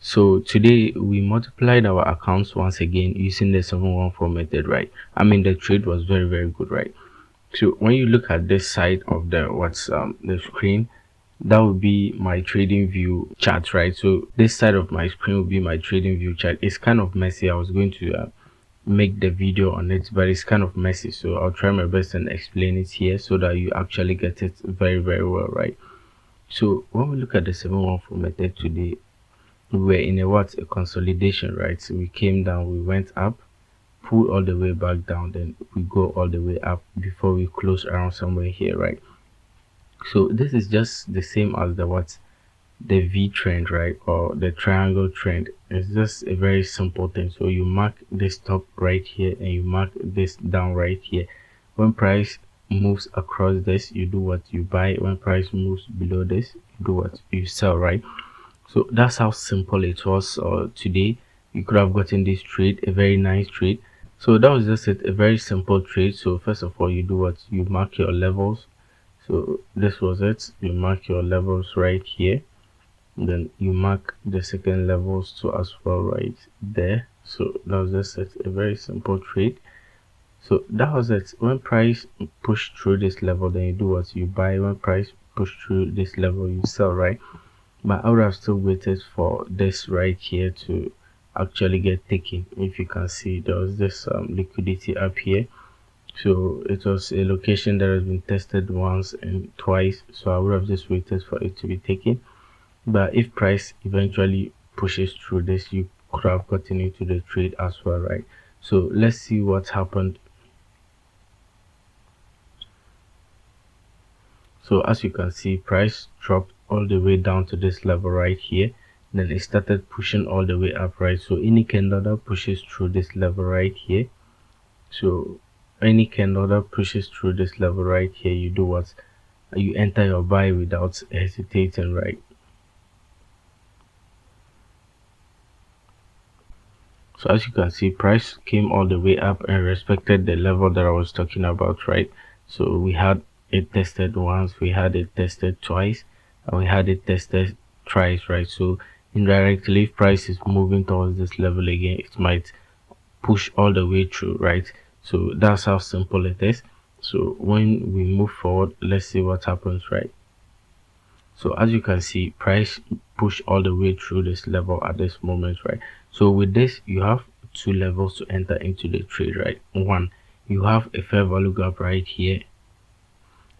So today we multiplied our accounts once again using the 714 method, right? I mean, the trade was very good, right? So when you look at this side of the screen, that would be my trading view chart, right? So this side of my screen will be my trading view chart. It's kind of messy. I was going to make the video on it, but it's kind of messy, so I'll try my best and explain it here so that you actually get it very well, right? So when we look at the 714 method today, we were in a consolidation, right? So we came down, we went up, pull all the way back down, then we go all the way up before we close around somewhere here, right? So this is just the same as the V trend, right? Or the triangle trend. It's just a very simple thing. So you mark this top right here and you mark this down right here. When price moves across this, you do what? You buy. When price moves below this, you do what? You sell, right? So that's how simple it was today. You could have gotten this trade, a very nice trade. So that was just it, a very simple trade. So first of all, you do what? You mark your levels. So this was it. You mark your levels right here. Then you mark the second levels too as well right there. So that was just it, a very simple trade. So that was it. When price push through this level, then you do what? You buy. When price push through this level, you sell, right? But I would have still waited for this right here to actually get taken. If you can see, there was this liquidity up here. So it was a location that has been tested once and twice, so I would have just waited for it to be taken. But if price eventually pushes through this, you could have gotten into the trade as well, right? So let's see what happened. So as you can see, price dropped all the way down to this level right here. Then it started pushing all the way up, right? So any candle that pushes through this level right here. So any candle that pushes through this level right here, you do what? You enter your buy without hesitating, right? So as you can see, price came all the way up and respected the level that I was talking about, right? So we had it tested once, we had it tested twice, and we had it tested thrice, right? So indirectly, if price is moving towards this level again, it might push all the way through, right? So that's how simple it is. So when we move forward, let's see what happens, right? So as you can see, price push all the way through this level at this moment, right? So with this, you have two levels to enter into the trade, right? One, you have a fair value gap right here,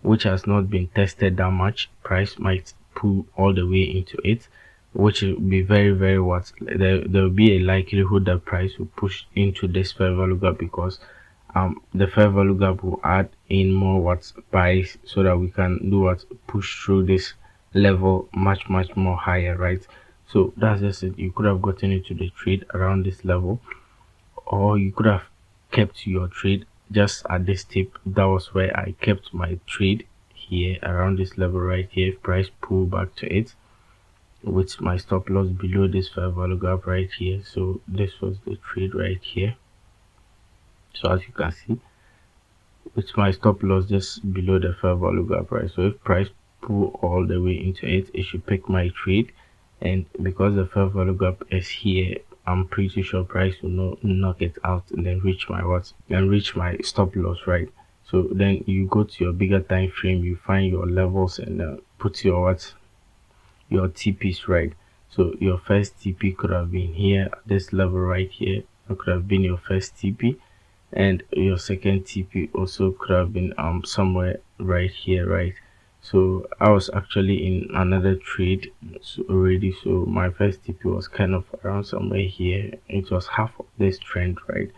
which has not been tested that much. Price might pull all the way into it, which will be very what there will be a likelihood that price will push into this fair value gap, because the fair value gap will add in more buys, so that we can do push through this level much more higher, right? So that's just it. You could have gotten into the trade around this level, or you could have kept your trade just at this tip. That was where I kept my trade, here around this level right here. If price pull back to it with my stop loss below this fair value gap right here. So this was the trade right here. So as you can see, with my stop loss just below the fair value gap, right? So if price pull all the way into it, it should pick my trade, and because the fair value gap is here, I'm pretty sure price will not knock it out and then reach my stop loss, right? So then you go to your bigger time frame, you find your levels and put your TPs, right? So your first TP could have been here at this level right here. It could have been your first TP, and your second TP also could have been somewhere right here, right? So I was actually in another trade already, so my first TP was kind of around somewhere here. It was half of this trend, right?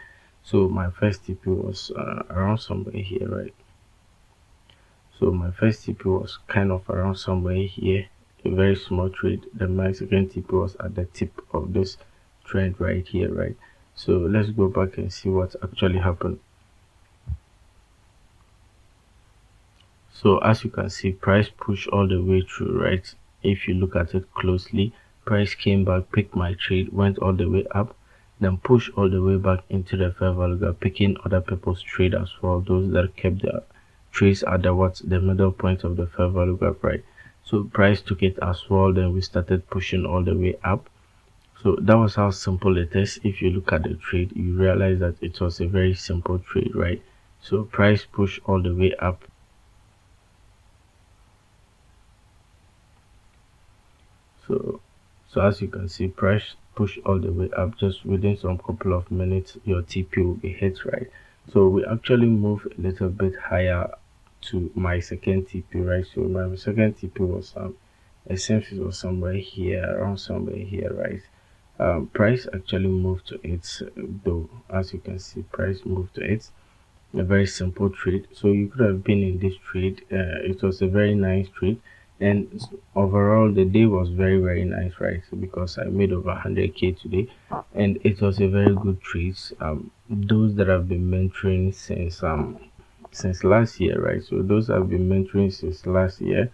So my first TP was around somewhere here, right? So my first TP was kind of around somewhere here, a very small trade. Then my second TP was at the tip of this trend right here, right? So let's go back and see what actually happened. So as you can see, price pushed all the way through, right? If you look at it closely, price came back, picked my trade, went all the way up, then pushed all the way back into the fair value gap, picking other people's trade as well, those that kept their trades at the middle point of the fair value gap, right? So price took it as well, then we started pushing all the way up. So that was how simple it is. If you look at the trade, you realize that it was a very simple trade, right? So price push all the way up. So so as you can see, price push all the way up. Just within some couple of minutes, your TP will be hit, right? So we actually move a little bit higher to my second TP, right? So my second TP was it seems it was somewhere here, around somewhere here, right? Price actually moved to it, though. As you can see, price moved to it. A very simple trade. So you could have been in this trade. It was a very nice trade, and overall the day was very nice, right? So because I made over 100k today, and it was a very good trade. Those that have been mentoring since last year, right? So those that have been mentoring since last year,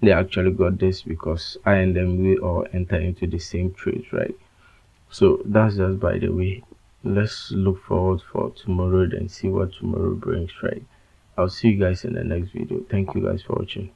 they actually got this because I and them we all enter into the same trade, right? So that's just by the way. Let's look forward for tomorrow and see what tomorrow brings, right? I'll see you guys in the next video. Thank you guys for watching.